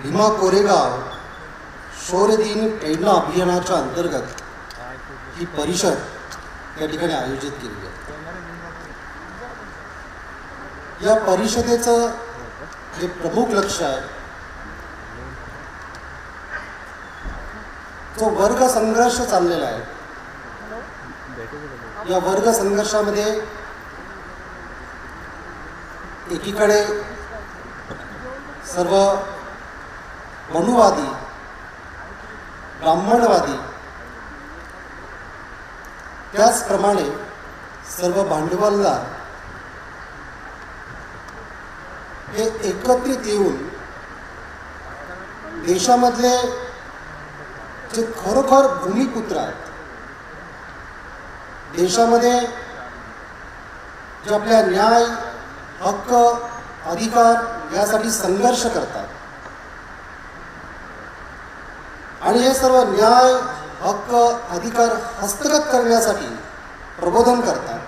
भीमा कोरेगाव शौर्य दिन प्रेरणा अभियानाच्या अंतर्गत ही परिषद या ठिकाणी आयोजित केली आहे. या परिषदेचं जे प्रमुख लक्ष आहे जो वर्ग संघर्ष चाललेला आहे. या वर्ग संघर्षामध्ये एकीकडे सर्व मनुवादी, ब्राह्मणवादी, त्याचप्रमाणे सर्व भांडवलदार हे एकत्रित येऊन देशामधले जे खरोखर भूमिपुत्र आहेत, देशामध्ये जे आपल्या न्याय, हक्क, अधिकार यासाठी संघर्ष करतात आणि हे सर्व न्याय, हक्क, अधिकार हस्तगत करण्यासाठी प्रबोधन करतात,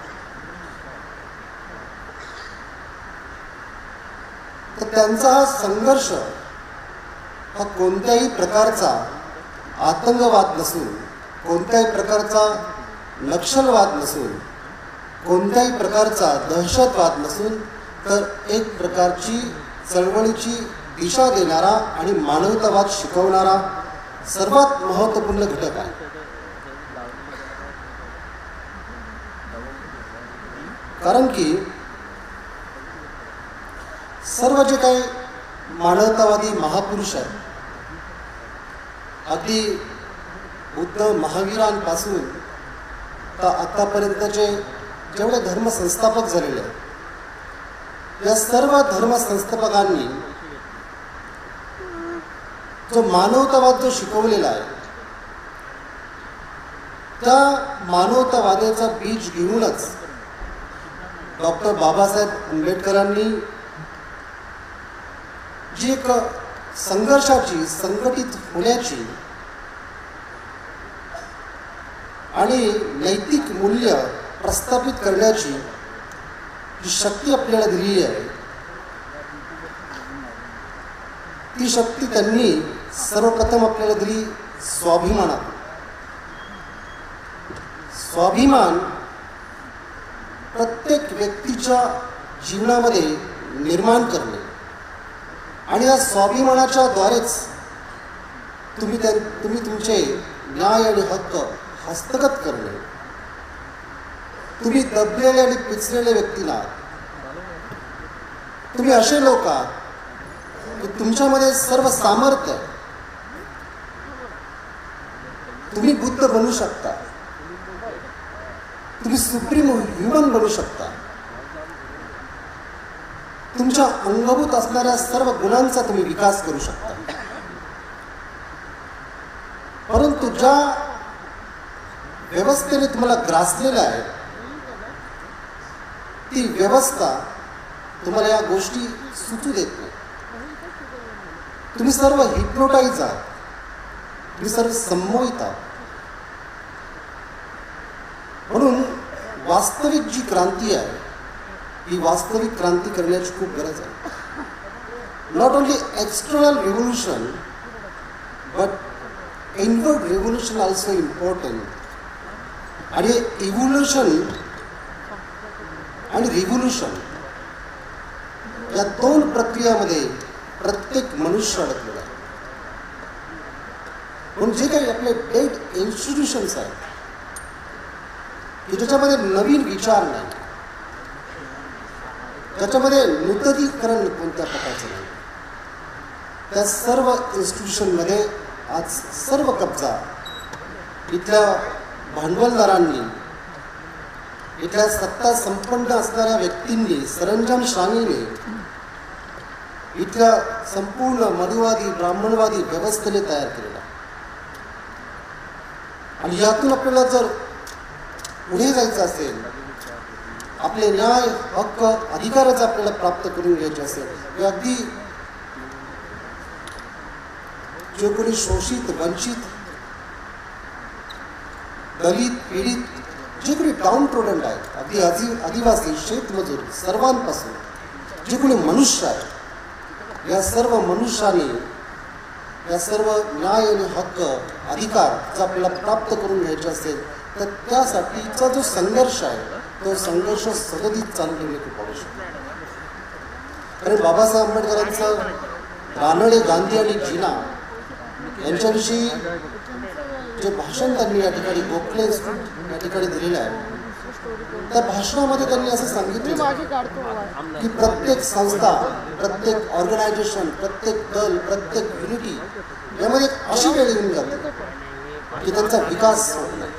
तर त्यांचा हा संघर्ष हा कोणत्याही प्रकारचा आतंकवाद नसून, कोणत्याही प्रकारचा नक्षलवाद नसून, कोणत्याही प्रकारचा दहशतवाद नसून, तर एक प्रकारची चळवळीची दिशा देणारा आणि मानवतावाद शिकवणारा सर्वात महत्त्वपूर्ण घटक आहे. कारण की सर्व जे काही मानवतावादी महापुरुष आहेत, अगदी बुद्ध महावीरांपासून तर आतापर्यंतचे जेवढे धर्मसंस्थापक झालेले आहेत, या सर्व धर्मसंस्थापकांनी जो मानवतावाद जो शिकवलेला आहे, त्या मानवतावादाचा बीज घेऊनच डॉक्टर बाबासाहेब आंबेडकरांनी जी एक संघर्षाची, संघटित होण्याची आणि नैतिक मूल्य प्रस्थापित करण्याची जी शक्ती आपल्याला दिली आहे, ती शक्ती त्यांनी सर्वप्रथम आपल्याला दिली स्वाभिमानात. स्वाभिमान प्रत्येक व्यक्तीच्या जीवनामध्ये निर्माण करणे आणि या स्वाभिमानाच्या द्वारेच तुम्ही तुमचे न्याय आणि हक्क हस्तगत करणे. तुम्ही दबलेले आणि पिचलेल्या व्यक्तीला, तुम्ही असे लोक आहात की तुमच्यामध्ये सर्व सामर्थ्य आहे. तुम्ही बुद्ध बनू शकता, तुम्ही सुप्रीम ह्युमन बनू शकता, तुमच्या अंगभूत असणाऱ्या सर्व गुणांचा तुम्ही विकास करू शकता. परंतु ज्या व्यवस्थेने तुम्हाला ग्रासलेलं आहे, ती व्यवस्था तुम्हाला या गोष्टी सुचू देत नाही. तुम्ही सर्व हिप्नोटाईज आहात, तुम्ही सर्व संमोहित आहात. म्हणून वास्तविक जी क्रांती आहे, ही वास्तविक क्रांती करण्याची खूप गरज आहे. Not only external revolution but inward revolution also important. आणि इव्होल्युशन आणि रिव्होल्युशन या दोन प्रक्रियामध्ये प्रत्येक मनुष्य अडकलेला आहे. म्हणून जे काही आपले डेड इन्स्टिट्यूशन्स आहेत की ज्याच्यामध्ये नवीन विचार नाही, ज्याच्यामध्ये नूतनीकरण कोणत्या प्रकारचं नाही, त्या सर्व इन्स्टिट्यूशनमध्ये आज सर्व कब्जा इथल्या भांडवलदारांनी, इथल्या सत्ता संपन्न असणाऱ्या व्यक्तींनी, सरंजामशाहीने, इथल्या संपूर्ण मनुवादी, ब्राह्मणवादी व्यवस्थेने तयार केलेला. आणि यातून आपल्याला जर पुढे जायचं असेल, आपले न्याय, हक्क, अधिकारच आपल्याला प्राप्त करून घ्यायचे असेल, हे अगदी जे कोणी शोषित, वंचित, दलित, पीडित, जे कोणी डाऊन ट्रोडंट आहेत, अगदी आदिवासी, शेतमजूर, सर्वांपासून जे कोणी मनुष्य आहे, या सर्व मनुष्याने या सर्व न्याय आणि हक्क अधिकार जर आपल्याला प्राप्त करून घ्यायचे असेल तर त्यासाठीचा जो संघर्ष आहे तो संघर्ष सतत चालू ठेवणे खूप आवश्यक आहे. कारण बाबासाहेब आंबेडकरांचं रानडे, गांधी आणि जीना यांच्याविषयी जे भाषण त्यांनी या ठिकाणी गोखले या ठिकाणी दिलेलं आहे त्या भाषणामध्ये त्यांनी असं सांगितलं की प्रत्येक संस्था, प्रत्येक ऑर्गनायझेशन, प्रत्येक दल, प्रत्येक युनिटी यामध्ये अशी वेळ येऊन जाते की त्यांचा विकास होत नाही.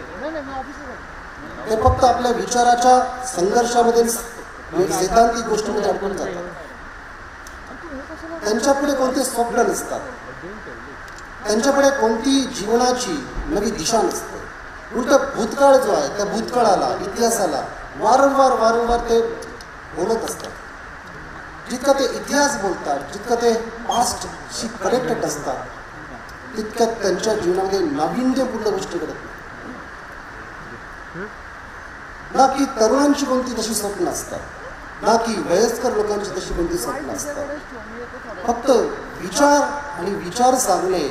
ते फक्त आपल्या विचाराच्या संघर्षामध्ये सैद्धांतिक गोष्टीमध्ये अडकून जातात. त्यांच्यापुढे कोणते स्वप्न नसतात, त्यांच्याकडे कोणती जीवनाची नवी दिशा नसते. उलट भूतकाळ जो आहे त्या भूतकाळाला, इतिहासाला वारंवार ते बोलत असतात. जितकं ते इतिहास बोलतात, जितकं ते पास्टशी कनेक्टेड असतात तितक्यात त्यांच्या जीवनामध्ये नाविन्यपूर्ण गोष्टी घडत नाही. ना की तरुणांची कोणती तशी स्वप्न असतात, ना की वयस्कर लोकांची तशी कोणती स्वप्न असतात. फक्त विचार आणि विचार सांगणे,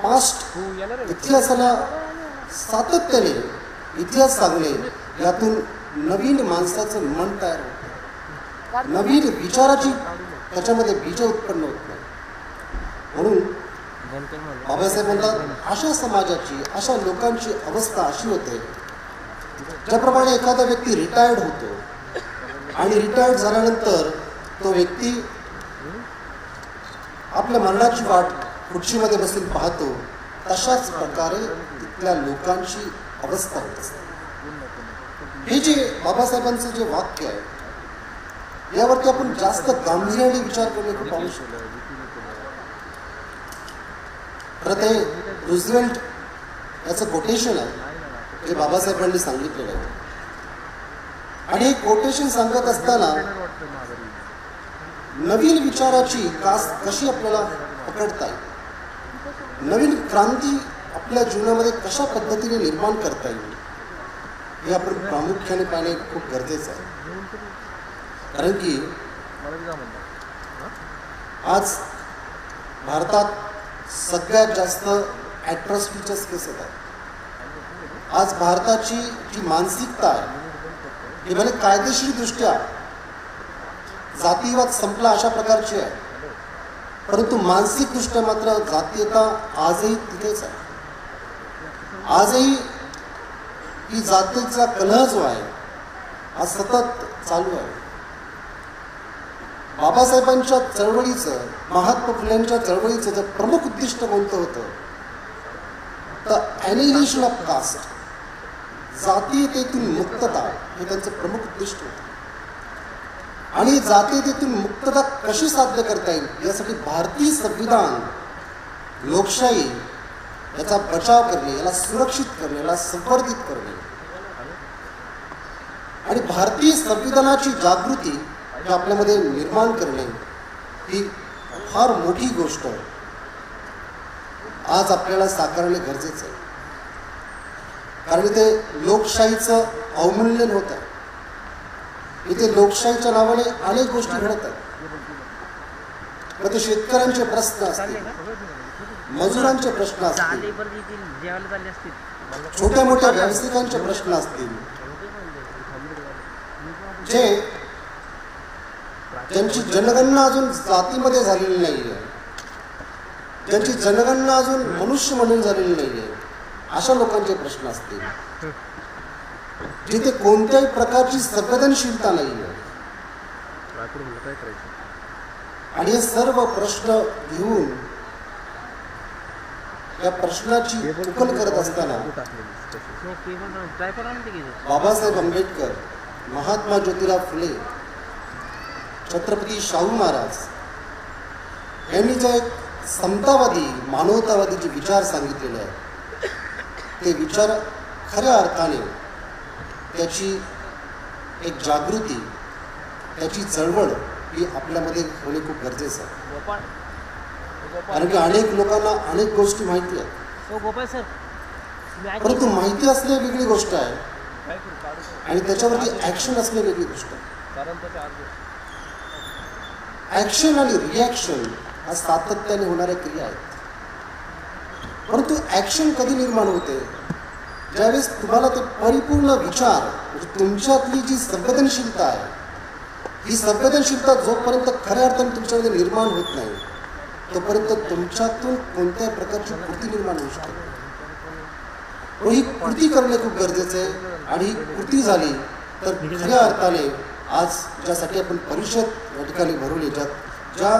पास्ट इतिहासाला सातत्याने इतिहास सांगणे, यातून नवीन माणसाचं मन तयार होतं, नवीन विचाराची त्याच्यामध्ये बीज उत्पन्न होत नाही. म्हणून बाबासाहेब म्हणतात अशा समाजाची, अशा लोकांची अवस्था अशी होते ज्याप्रमाणे एखादा व्यक्ती रिटायर्ड होतो आणि रिटायर्ड झाल्यानंतर तो व्यक्ती आपल्या मरणाची वाट खुर्चीमध्ये बसून पाहतो, तशाच प्रकारे तिथल्या लोकांची अवस्था होत असते. हे जे बाबासाहेबांचं जे वाक्य आहे यावरती आपण जास्त गांभीर्याने विचार करणे खूप आवश्यक आहे. खरं ते रुझवेल्ट याचं कोटेशन आहे जे बाबासाहेबांनी सांगितलेलं आहे. आणि हे कोटेशन सांगत असताना नवीन विचाराची कास कशी आपल्याला पकडता येईल, नवीन क्रांती आपल्या जीवनामध्ये कशा पद्धतीने निर्माण करता येईल हे आपण प्रामुख्याने पाहणे खूप गरजेचं आहे. कारण की आज भारतात सगळ्यात जास्त ॲट्रॉसिटीच्याच केसेस आहेत. आज भारताची जी मानसिकता आहे ही भले कायदेशीरदृष्ट्या जातीवाद संपला अशा प्रकारची आहे, परंतु मानसिकदृष्ट्या मात्र जातीयता आजही तिथेच आहे. आजही ही जातीचा कलह जो आहे हा सतत चालू आहे. बाबासाहेबांच्या चळवळीचं, महात्मा फुलेंच्या चळवळीचं जर प्रमुख उद्दिष्ट कोणतं होतं तर ॲनिहिलेशन ऑफ कास्ट, जातीयतेतून मुक्तता हे त्यांचं प्रमुख उद्दिष्ट होतं. आणि जातीयतेतून मुक्तता कशी साध्य करता येईल यासाठी भारतीय संविधान, लोकशाही याचा बचाव करणे, याला सुरक्षित करणे, याला संवर्धित करणे आणि भारतीय संविधानाची जागृती हे आपल्यामध्ये निर्माण करणे ही फार मोठी गोष्ट आज आपल्याला साकारणे गरजेचं आहे. कारण इथे लोकशाहीचं अवमूल्यन होत आहे. इथे लोकशाहीच्या नावाने अनेक गोष्टी घडत आहेत. मग ते शेतकऱ्यांचे प्रश्न असतील, मजुरांचे प्रश्न असतील, छोट्या मोठ्या व्यावसायिकांचे प्रश्न असतील, ज्यांची जनगणना अजून जातीमध्ये झालेली नाही आहे, ज्यांची जनगणना अजून मनुष्य म्हणून झालेली नाही आहे, अशा लोकांचे प्रश्न असतील, जिथे कोणत्याही प्रकारची संवेदनशीलता नाही आहे. आणि हे सर्व प्रश्न घेऊन या प्रश्नाची उकल करत असताना बाबासाहेब आंबेडकर, महात्मा ज्योतिराव फुले, छत्रपती शाहू महाराज यांनी जे एक समतावादी, मानवतावादी जे विचार सांगितलेले आहेत ते विचार खऱ्या अर्थाने त्याची एक जागृती, त्याची चळवळ ही आपल्यामध्ये होणे खूप गरजेचं आहे. कारण की अनेक लोकांना अनेक गोष्टी माहिती आहेत, परंतु माहिती असणे वेगळी गोष्ट आहे आणि त्याच्यावरती ॲक्शन असणे वेगळी गोष्ट आहे. ॲक्शन आणि रिॲक्शन हा सातत्याने होणाऱ्या क्रिया आहेत. परंतु ॲक्शन कधी निर्माण होते? ज्यावेळेस तुम्हाला ते परिपूर्ण विचार म्हणजे तुमच्यातली जी संवेदनशीलता आहे, ही संवेदनशीलता जोपर्यंत खऱ्या अर्थाने तुमच्यामध्ये निर्माण होत नाही तोपर्यंत तुमच्यातून कोणत्याही प्रकारची कृती निर्माण होऊ शकते. व ही कृती करणे खूप गरजेचं आहे. आणि ही कृती झाली तर खऱ्या अर्थाने आज ज्यासाठी आपण परिषद या ठिकाणी भरवली, ज्या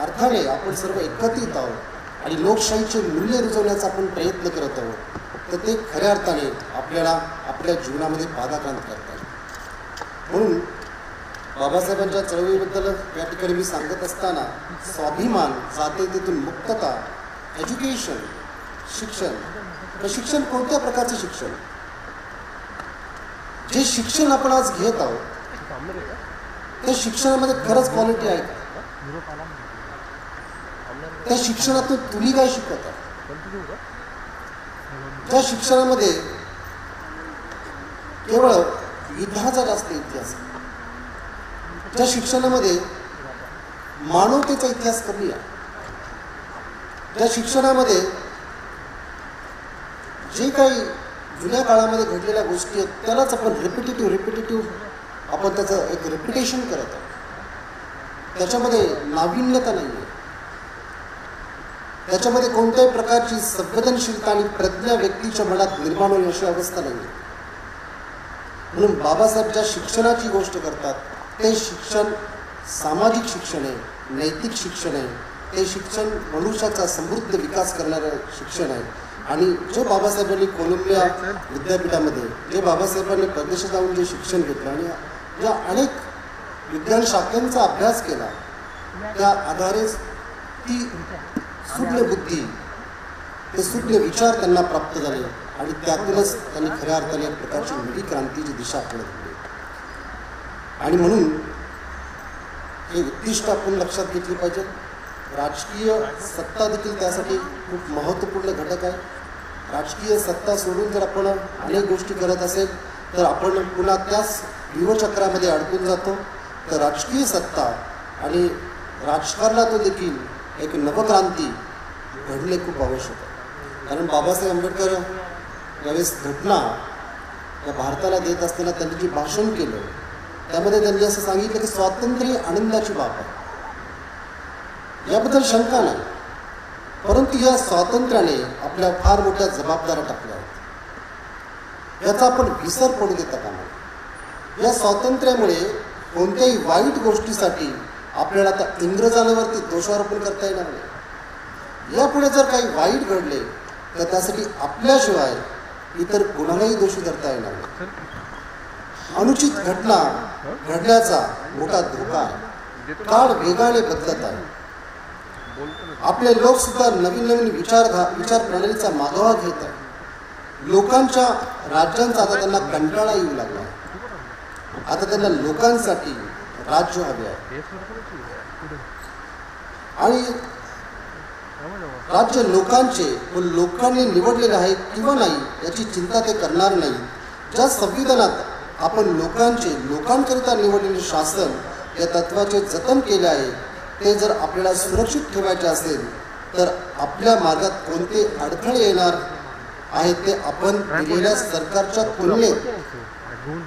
अर्थाने आपण सर्व एकत्रित आहोत आणि लोकशाहीचे मूल्य रुजवण्याचा आपण प्रयत्न करत आहोत, तर ते खऱ्या अर्थाने आपल्याला आपल्या जीवनामध्ये पादाक्रांत करतात. म्हणून बाबासाहेबांच्या चळवळीबद्दल या ठिकाणी मी सांगत असताना स्वाभिमान, जातीयतेतून मुक्तता, एज्युकेशन, शिक्षण. प्रशिक्षण कोणत्या प्रकारचं शिक्षण? जे शिक्षण आपण आज घेत आहोत त्या शिक्षणामध्ये खरंच क्वालिटी आहे का? त्या शिक्षणातून तुम्ही काय शिकवत आहात? त्या शिक्षणामध्ये केवळ युद्धाचा जास्त इतिहास, त्या शिक्षणामध्ये मानवतेचा इतिहास कमी आहे. त्या शिक्षणामध्ये जे काही जुन्या काळामध्ये घडलेल्या गोष्टी आहेत त्यालाच आपण रिपिटेटिव्ह आपण त्याचं एक रिपिटेशन करत आहोत. त्याच्यामध्ये नाविन्यता नाही आहे. त्याच्यामध्ये कोणत्याही प्रकारची संवेदनशीलता आणि प्रज्ञा व्यक्तीच्या मनात निर्माण होईल अशी अवस्था नाही आहे. म्हणून बाबासाहेब ज्या शिक्षणाची गोष्ट करतात ते शिक्षण सामाजिक शिक्षण आहे, नैतिक शिक्षण आहे. ते शिक्षण मनुष्याचा समृद्ध विकास करणारं शिक्षण आहे. आणि जे बाबासाहेबांनी कोलंबिया विद्यापीठामध्ये, जे बाबासाहेबांनी परदेशात जाऊन जे शिक्षण घेतलं आणि ज्या अनेक विज्ञान शाखांचा अभ्यास केला त्या आधारेच ती सूक्ष्म बुद्धी, ते सूक्ष्म विचार त्यांना प्राप्त झाले आणि त्यातूनच त्यांनी खऱ्या अर्थाने एक प्रकारची नवी क्रांतीची दिशा आपल्याला दिली. आणि म्हणून हे उद्दिष्ट आपण लक्षात घेतली पाहिजे. राजकीय सत्ता देखील त्यासाठी खूप महत्त्वपूर्ण घटक आहे. राजकीय सत्ता सोडून जर आपण अनेक गोष्टी करत असेल तर आपण पुन्हा त्याच व्यूहचक्रामध्ये अडकून जातो. तर राजकीय सत्ता आणि राजकारणातून देखील एक नवक्रांती घडणे खूप आवश्यक आहे. कारण बाबासाहेब आंबेडकर ज्यावेळेस घटना या भारताला देत असताना त्यांनी जे भाषण केलं त्यामध्ये त्यांनी असं सांगितलं की स्वातंत्र्य ही आनंदाची बाब आहे, याबद्दल शंका नाही. परंतु या स्वातंत्र्याने आपल्या फार मोठ्या जबाबदाऱ्या टाकल्या आहेत. याचा आपण विसर पडू देता कामा नये. या स्वातंत्र्यामुळे कोणत्याही वाईट गोष्टीसाठी आपल्याला आता इंग्रजांवरती दोषारोपण करता येणार नाही. यापुढे जर काही वाईट घडले तर त्यासाठी आपल्याशिवाय इतर कोणालाही दोषी धरता येणार नाही. अनुचित घटना घडण्याचा मोठा धोका आहे. काळ वेगाने बदलत आहे. आपले लोक सुद्धा नवीन नवीन विचार प्रणालीचा मागोवा घेत आहे. लोकांच्या राज्यांचा आता त्यांना कंटाळा येऊ लागला आहे. आता त्यांना लोकांसाठी राज्य हवे आहे आणि राज्य लोकांचे व लोकांनी निवडलेले आहे किंवा नाही याची चिंता ते करणार नाही. ज्या संविधानात आपण लोकांकरिता निवडलेले शासन या तत्वाचे जतन केले आहे ते जर आपल्याला सुरक्षित ठेवायचे असेल तर आपल्या मार्गात कोणते अडथळे येणार आहेत ते आपण दिलेल्या सरकारच्या तुलनेत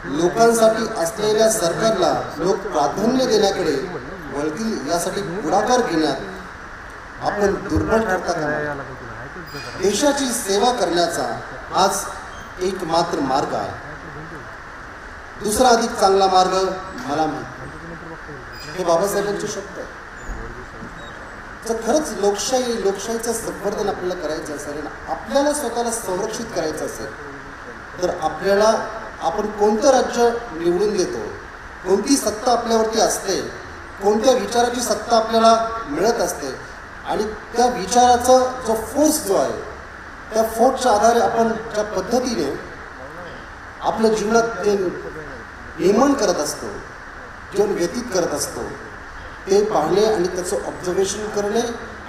लोकांसाठी असलेल्या सरकारला लोक प्राधान्य देण्याकडे वळतील यासाठी पुढाकार घेण्यात आपण दुर्बल ठरता कामा नये. देशाची सेवा करण्याचा आज एकमात्र मार्ग आहे. दुसरा अधिक चांगला मार्ग मला माहिती. हे बाबासाहेबांचे शब्द आहेत. तर खरंच लोकशाहीचं संवर्धन आपल्याला करायचं असेल आणि आपल्याला स्वतःला संरक्षित करायचं असेल तर आपण कोणतं राज्य निवडून देतो, कोणती सत्ता आपल्यावरती असते, कोणत्या विचाराची सत्ता आपल्याला मिळत असते आणि त्या विचाराचा जो फोर्स जो आहे त्या फोर्सच्या आधारे आपण ज्या पद्धतीने आपल्या जीवनात जे नियमन करत असतो, जीवन व्यतीत करत असतो ते पाहणे आणि त्याचं ऑब्झर्वेशन करणे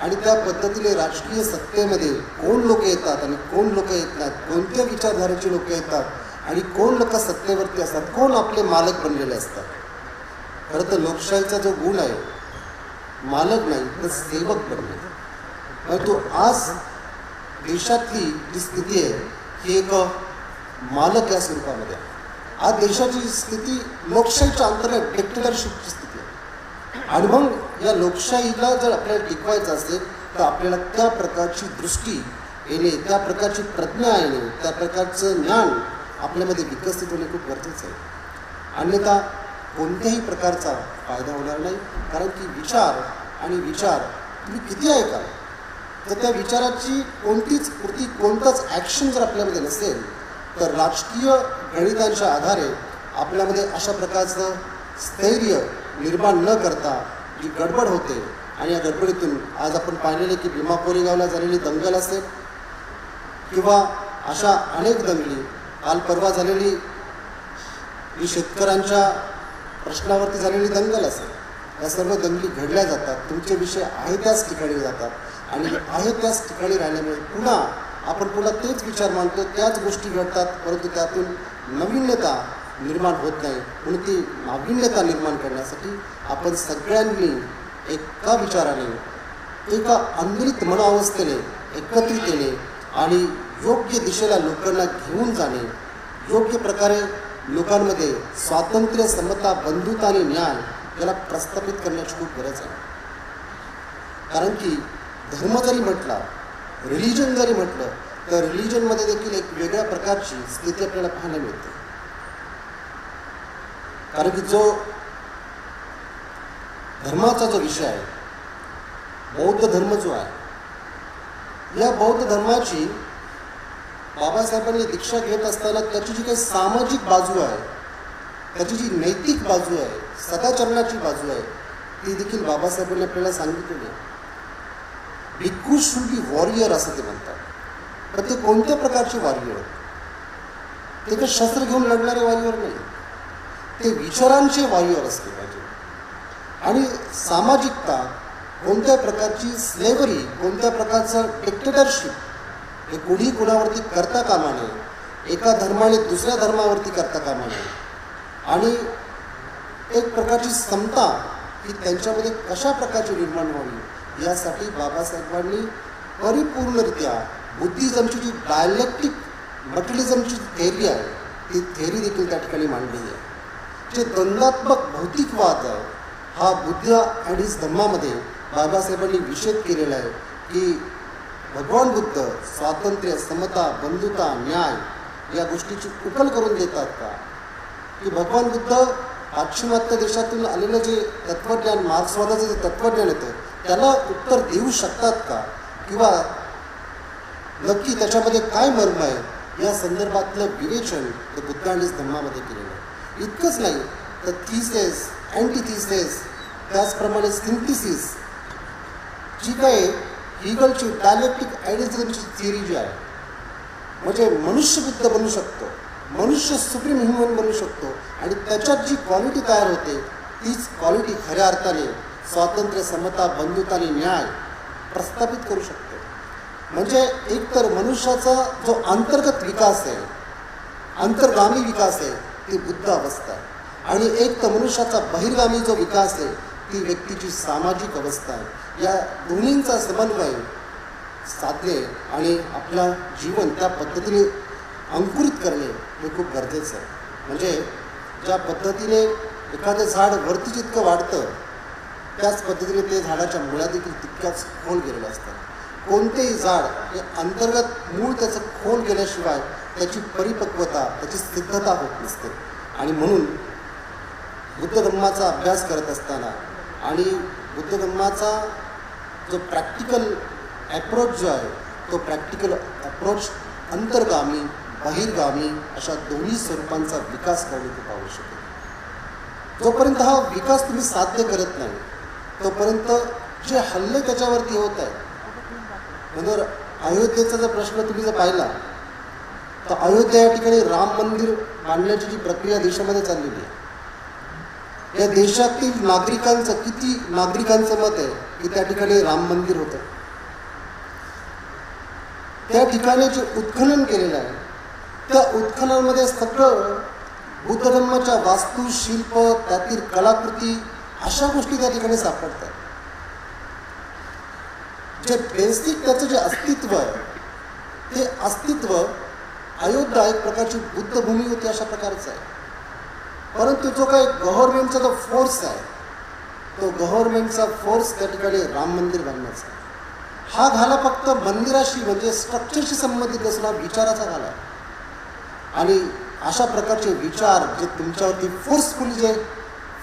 आणि त्या पद्धतीने राजकीय सत्तेमध्ये कोण लोक येतात आणि कोण लोक येत नाहीत, कोणत्या विचारधारेची लोक येतात आणि कोण लोक सत्तेवरती असतात, कोण आपले मालक बनलेले असतात. खरं तर लोकशाहीचा जो गुण आहे मालक नाही तर सेवक बनणे. परंतु आज देशातली जी स्थिती आहे ही एक मालक या स्वरूपामध्ये आहे. आज देशाची स्थिती लोकशाहीच्या अंतर्गत डिक्टेटरशिपची स्थिती आहे. आणि मग या लोकशाहीला जर आपल्याला टिकवायचं असेल तर आपल्याला त्या प्रकारची दृष्टी येणे, त्या प्रकारची प्रज्ञा येणे, त्या प्रकारचं ज्ञान आपल्यामध्ये विकसित होणे खूप गरजेचं आहे. अन्यथा कोणत्याही प्रकारचा फायदा होणार नाही. कारण की विचार तुम्ही किती ऐका तर त्या विचाराची कोणतीच कृती, कोणतंच ॲक्शन जर आपल्यामध्ये नसेल तर राजकीय गणितांच्या आधारे आपल्यामध्ये अशा प्रकारचं स्थैर्य निर्माण न करता जी गडबड होते आणि या गडबडीतून आज आपण पाहिलेले की भीमा कोरेगावला झालेली दंगल असेल किंवा अशा अनेक दंगली, काल परवा झालेली जी शेतकऱ्यांच्या प्रश्नावरती झालेली दंगल असेल, या सर्व दंगली घडल्या जातात. तुमचे विषय आहे त्याच ठिकाणी जातात आणि आहे त्याच ठिकाणी राहिल्यामुळे पुन्हा तेच विचार मांडतो, त्याच गोष्टी घडतात, परंतु त्यातून नवीनता निर्माण होत नाही. म्हणून ती नाविन्यता निर्माण करण्यासाठी आपण सगळ्यांनी एका विचाराने, एका अंतरित मनोअवस्थेने, एकत्रिततेने आणि योग्य दिशेला लोकांना घेऊन जाणे, योग्य प्रकारे लोकांमध्ये स्वातंत्र्य, समता, बंधुता आणि न्याय याला प्रस्थापित करण्याची खूप गरज आहे. कारण की धर्म जरी म्हटला, रिलिजन जरी म्हटलं तर रिलिजनमध्ये देखील एक वेगळ्या प्रकारची स्थिती आपल्याला पाहायला मिळते. कारण की जो धर्माचा जो विषय आहे, बौद्ध धर्म जो आहे, या बौद्ध धर्माची बाबासाहेबांनी दीक्षा घेत असताना त्याची जी काही सामाजिक बाजू आहे, त्याची जी नैतिक बाजू आहे, सदाचरणाची बाजू आहे, ती देखील बाबासाहेबांनी आपल्याला सांगितलेली आहे. भिक्खू शुड बी वॉरियर असं ते म्हणतात. पण ते कोणत्या प्रकारचे वॉरियर? ते काही शस्त्र घेऊन लढणारे वॉरियर नाही, ते विचारांचे वॉरियर असले पाहिजे. आणि सामाजिकता, कोणत्या प्रकारची स्लेव्हरी, कोणत्या प्रकारचं डिक्टेटरशिप हे कोणी कुणावरती करता कामा नये, एका धर्माने दुसऱ्या धर्मावरती करता कामा नये. आणि एक प्रकारची समता ही त्यांच्यामध्ये कशा प्रकारची निर्माण व्हावी यासाठी बाबासाहेबांनी परिपूर्णरित्या बुद्धिझमची जी डायलेक्टिक मटेरियलिझमची थेअरी आहे ती थेअरी देखील त्या ठिकाणी मांडलेली आहे. जे द्वंद्वात्मक भौतिकवाद आहे हा बुद्ध अँड हिज धम्मामध्ये बाबासाहेबांनी निषेध केलेला आहे की भगवान बुद्ध स्वातंत्र्य, समता, बंधुता, न्याय या गोष्टीची उकल करून देतात का? की भगवान बुद्ध पाश्चिमात्य देशातून आलेलं जे तत्त्वज्ञान, मार्क्सवादाचं जे तत्त्वज्ञान येतं त्याला उत्तर देऊ शकतात का? किंवा नक्की त्याच्यामध्ये काय मर्म आहे या संदर्भातलं विवेचन ते बुद्ध आणि धम्मामध्ये केलेलं आहे. इतकंच नाही तर थिसेस, अँटीथिसेस, त्याचप्रमाणे सिंथिसिस, जी काय हिगलची डायलेक्टिक आयडियलिझमची थिअरी जी आहे, म्हणजे मनुष्य बुद्ध बनू शकतो, मनुष्य सुप्रीम ह्युमन बनू शकतो आणि त्याच्यात जी क्वालिटी तयार होते तीच क्वालिटी खऱ्या अर्थाने स्वातंत्र्य, समता, बंधुता आणि न्याय प्रस्थापित करू शकतो. म्हणजे एक तर मनुष्याचा जो अंतर्गत विकास आहे, अंतर्गामी विकास आहे ती बुद्ध अवस्था आहे, आणि एक तर मनुष्याचा बहिर्गामी जो विकास आहे ती व्यक्तीची सामाजिक अवस्था आहे. या दोन्हींचा समन्वय साधणे आणि आपला जीवन त्या पद्धतीने अंकुरित करणे हे खूप गरजेचं आहे. म्हणजे ज्या पद्धतीने एखादं झाड वरती जितकं वाढतं त्याच पद्धतीने ते झाडाच्या मुळा देखील तितक्याच खोल गेलेल्या असतात. कोणतेही झाड हे अंतर्गत मूळ त्याचं खोल गेल्याशिवाय त्याची परिपक्वता, त्याची सिद्धता होत नसते. आणि म्हणून बुद्ध धम्माचा अभ्यास करत असताना आणि बुद्ध धम्माचा जो प्रॅक्टिकल ॲप्रोच जो आहे तो प्रॅक्टिकल ॲप्रोच अंतर्गामी, बहिर्गामी अशा दोन्ही स्वरूपांचा विकास करणे खूप आवश्यक आहे. जोपर्यंत हा विकास तुम्ही साध्य करत नाही तोपर्यंत जे हल्ले त्याच्यावरती होत आहेत, म्हणजे अयोध्येचा जर प्रश्न तुम्ही जर पाहिला तर अयोध्या या ठिकाणी राम मंदिर बांधण्याची जी प्रक्रिया देशामध्ये चाललेली आहे, या देशातील किती नागरिकांचं मत आहे की त्या ठिकाणी राम मंदिर होतं. त्या ठिकाणी जे उत्खनन केलेलं आहे त्या उत्खननामध्ये सगळं बुद्ध धर्माच्या वास्तू, शिल्प, त्यातील कलाकृती अशा गोष्टी त्या ठिकाणी सापडतात. जे बेसिक त्याचं जे अस्तित्व आहे ते अस्तित्व अयोध्या एक प्रकारची बुद्धभूमी होती अशा प्रकारचं आहे. परंतु जो काही गव्हर्नमेंटचा जो फोर्स आहे, तो गव्हर्नमेंटचा फोर्स त्या ठिकाणी राम मंदिर बांधण्याचा आहे. हा घाला फक्त मंदिराशी म्हणजे स्ट्रक्चरशी संबंधित नसून हा विचाराचा घाला आहे. आणि अशा प्रकारचे विचार जे तुमच्यावरती फोर्सफुली जे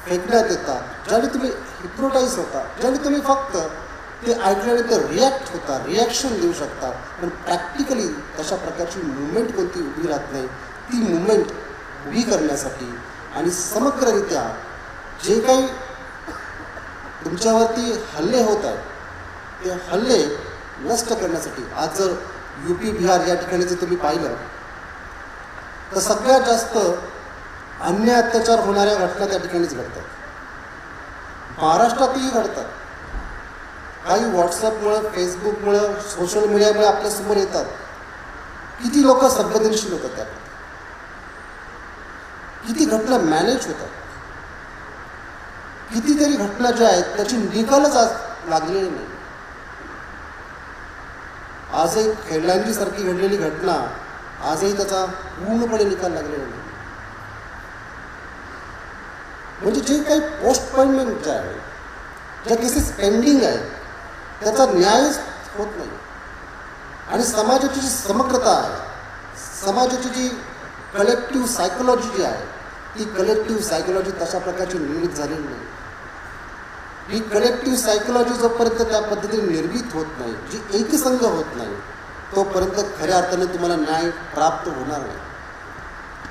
फेकण्यात येतात, ज्याने तुम्ही हिप्नोटाईज होता, ज्याने तुम्ही फक्त ते ऐकल्यानंतर रिॲक्ट होता, रिॲक्शन देऊ शकता, पण प्रॅक्टिकली तशा प्रकारची मुवमेंट कोणती उभी राहत नाही. ती मुवमेंट उभी करण्यासाठी आणि समग्ररित्या जे काही तुमच्यावरती हल्ले होत आहेत ते हल्ले नष्ट करण्यासाठी आज जर UP बिहार या ठिकाणी जर तुम्ही पाहिलं तर सगळ्यात जास्त अन्याय अत्याचार होणाऱ्या घटना त्या ठिकाणीच घडतात. महाराष्ट्रातही घडतात. काही व्हॉट्सअपमुळं, फेसबुकमुळं, सोशल मीडियामुळे आपल्यासमोर येतात. किती लोक संवेदनशील होतात त्यात, किती घटना मॅनेज होतात, कितीतरी घटना ज्या आहेत त्याची निकालच आज लागलेली नाही. आज एक हेडलाईनची सारखी घडलेली घटना आजही त्याचा पूर्णपणे निकाल लागलेला नाही. म्हणजे जे काही पोस्टपोनमेंट जे आहे, ज्या केसेस पेंडिंग आहेत त्याचा न्यायच होत नाही. आणि समाजाची जी समग्रता आहे, समाजाची जी कलेक्टिव्ह सायकोलॉजी जी आहे, ती कलेक्टिव्ह सायकोलॉजी तशा प्रकारची निर्मित झालेली नाही. ही कलेक्टिव्ह सायकोलॉजी जोपर्यंत त्या पद्धतीने निर्मित होत नाही, जी एकसंघ होत नाही, तोपर्यंत खऱ्या अर्थाने तुम्हाला न्याय प्राप्त होणार नाही.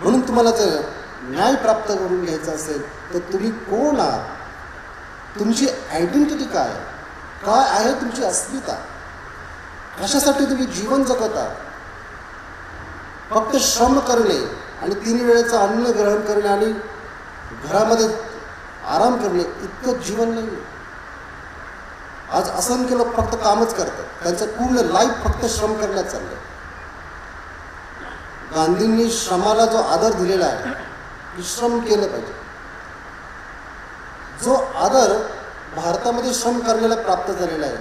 म्हणून तुम्हाला जर न्याय प्राप्त करून घ्यायचा असेल तर तुम्ही कोण आहात, तुमची आयडेंटिटी काय आहे, काय आहे तुमची अस्मिता, कशासाठी तुम्ही जीवन जगत आहात. फक्त श्रम करणे आणि 3 वेळेचं अन्न ग्रहण करणे आणि घरामध्ये आराम करणे इतकं जीवन नाही. आज असंख्य लोक फक्त कामच करतात, त्यांचं पूर्ण लाईफ फक्त श्रम करण्यात चाललंय. गांधींनी श्रमाला जो आदर दिलेला आहे की श्रम केलं पाहिजे, जो आदर भारतामध्ये श्रम करण्याला प्राप्त झालेला आहे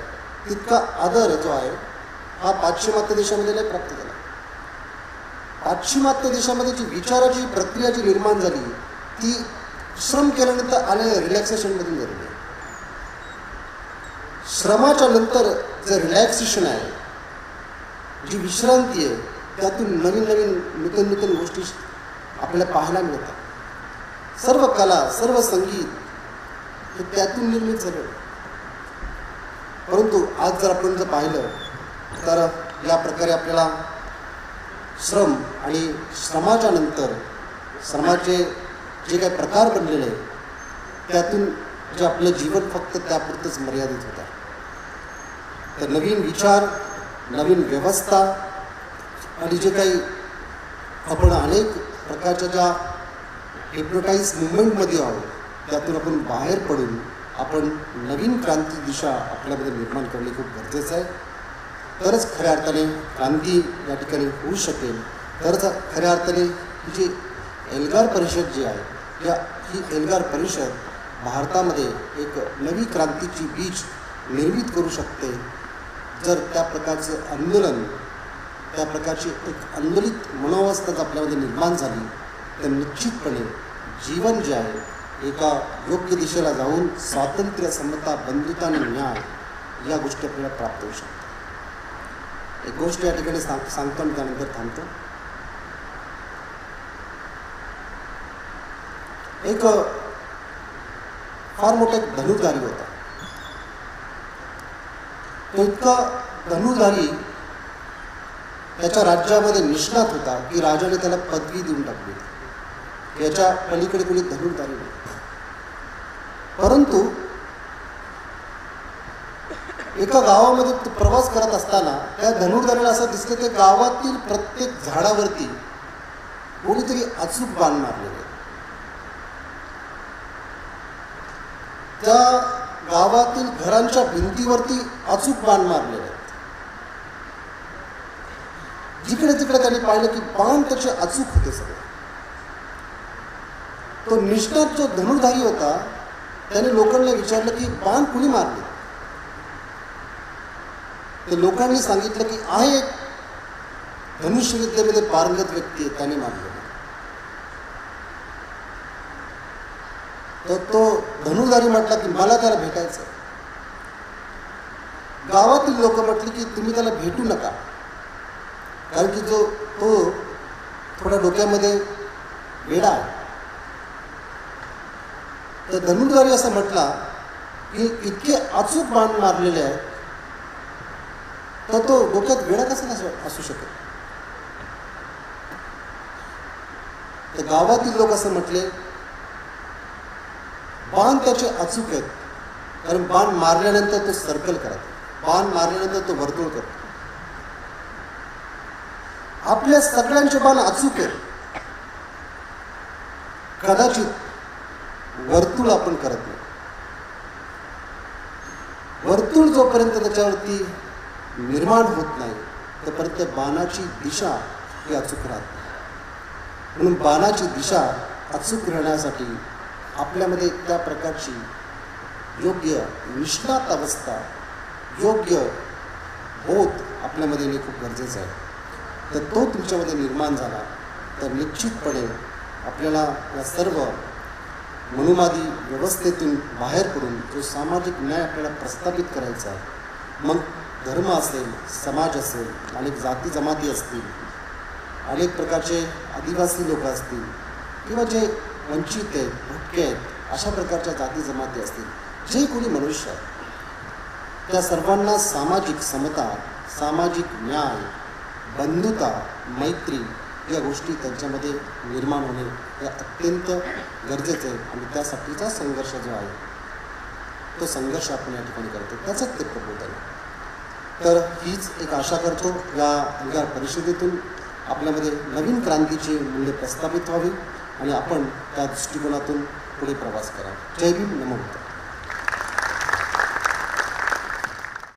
तितका आदर जो आहे हा पाश्चिमात्य देशामध्ये नाही प्राप्त झाला. पाश्चिमात्य देशामध्ये जी विचाराची प्रक्रिया जी निर्माण झाली ती श्रम केल्यानंतर आलेल्या रिलॅक्सेशनमधून झालेली आहे. श्रमाच्या नंतर जे रिलॅक्सेशन आहे, जी विश्रांती आहे, त्यातून नवीन नवीन नूतन गोष्टी आपल्याला पाहायला मिळतात. सर्व कला, सर्व संगीत हे त्यातून निर्मित झालं. परंतु आज जर आपण जर पाहिलं तर या प्रकारे आपल्याला श्रम आणि श्रमाच्या नंतर श्रमाचे जे काही प्रकार बनलेले आहे त्यातून जे आपलं जीवन फक्त त्यापुरतंच मर्यादित होतं. तर नवीन विचार, नवीन व्यवस्था आणि जे काही आपण अनेक प्रकारच्या ज्या हिप्नोटाईज मुवमेंटमध्ये आहोत त्यातून आपण बाहेर पडून आपण नवीन क्रांती दिशा आपल्यामध्ये निर्माण करणे खूप गरजेचं आहे. तरच खऱ्या अर्थाने क्रांती या ठिकाणी होऊ शकेल. तरच खऱ्या अर्थाने ही जी एल्गार परिषद जी आहे ही एल्गार परिषद भारतामध्ये एक नवी क्रांतीची बीज निर्मित करू शकते. जर त्या प्रकारचं आंदोलन, त्या प्रकारची एक आंदोलित मनोवस्था जर आपल्यामध्ये निर्माण झाली तर निश्चितपणे जीवन जे आहे एका योग्य दिशेला जाऊन स्वातंत्र्य, समता, बंधुता आणि न्याय या गोष्टी आपल्याला प्राप्त होऊ शकतात. एक गोष्ट या ठिकाणी सांगतो आणि त्यानंतर थांबतो. एक फार मोठा एक धनुर्धारी होता. तो इतका धनुर्धारी त्याच्या राज्यामध्ये निष्णात होता की राजाने त्याला पदवी देऊन टाकली. याच्या पलीकडे कोणी धनुर्धारी नाही. परंतु एका गावामध्ये प्रवास करत असताना त्या धनुर्धारीला असं दिसलं की गावातील प्रत्येक झाडावरती कोणीतरी अचूक बाण मारलेले. त्या गावातील घरांच्या भिंतीवरती अचूक बाण मारलेले आहेत. जिकडे तिकडे त्यांनी पाहिलं की बाण त्याचे अचूक होते सगळे. तो निष्णात जो धनुर्धारी होता त्याने लोकांना विचारलं की बाण कुणी मारले. तर लोकांनी सांगितलं की आहे एक धनुष्यविद्येमध्ये पारंगत व्यक्ती आहे त्यांनी मानलं. तर तो धनुर्धारी म्हटला की मला त्याला भेटायचं. गावातील लोक म्हटली की तुम्ही त्याला भेटू नका, कारण की तो थोडा डोक्यामध्ये वेडा आहे. तर धनुर्धारी असं म्हटला की इतके अचूक बाण मारलेले आहेत, तर तो डोक्यात वेडा कसा असू शकेल. तर गावातील लोक असं म्हटले बाण त्याचे अचूक आहेत, कारण बाण मारल्यानंतर तो सर्कल करतो, बाण मारल्यानंतर तो वर्तुळ करतो. आपल्या सगळ्यांचे बाण अचूक आहेत, कदाचित वर्तुळ आपण करत नाही. वर्तुळ जोपर्यंत त्याच्यावरती निर्माण होत नाही तोपर्यंत बाणाची दिशा ही अचूक राहत नाही. म्हणून बाणाची दिशा अचूक राहण्यासाठी आपल्यामध्ये त्या प्रकारची योग्य निष्णात अवस्था, योग्य बोध आपल्यामध्ये येणे खूप गरजेचं आहे. तर तो तुमच्यामध्ये निर्माण झाला तर निश्चितपणे आपल्याला या सर्व मनोमादी व्यवस्थेतून बाहेर पडून जो सामाजिक न्याय आपल्याला प्रस्थापित करायचा आहे, मग धर्म असेल, समाज असेल, अनेक जाती जमाती असतील, अनेक प्रकारचे आदिवासी लोक असतील, किंवा जे वंचित आहेत, भटके आहेत, अशा प्रकारच्या जाती जमाती असतील, जे कोणी मनुष्य आहे, त्या सर्वांना सामाजिक समता, सामाजिक न्याय, बंधुता, मैत्री या गोष्टी त्यांच्यामध्ये निर्माण होणे हे अत्यंत गरजेचं आहे. आणि त्यासाठीचा संघर्ष जो आहे तो संघर्ष आपण या ठिकाणी करतो, त्याचंच ते प्रबोधन आहे. तर हीच एक आशा करतो या अंगार परिषदेतून आपल्यामध्ये नवीन क्रांतीची मूल्य प्रस्थापित व्हावी आणि आपण त्या दृष्टिकोनातून पुढे प्रवास करावा. जय भीम, नमो बुद्धाय.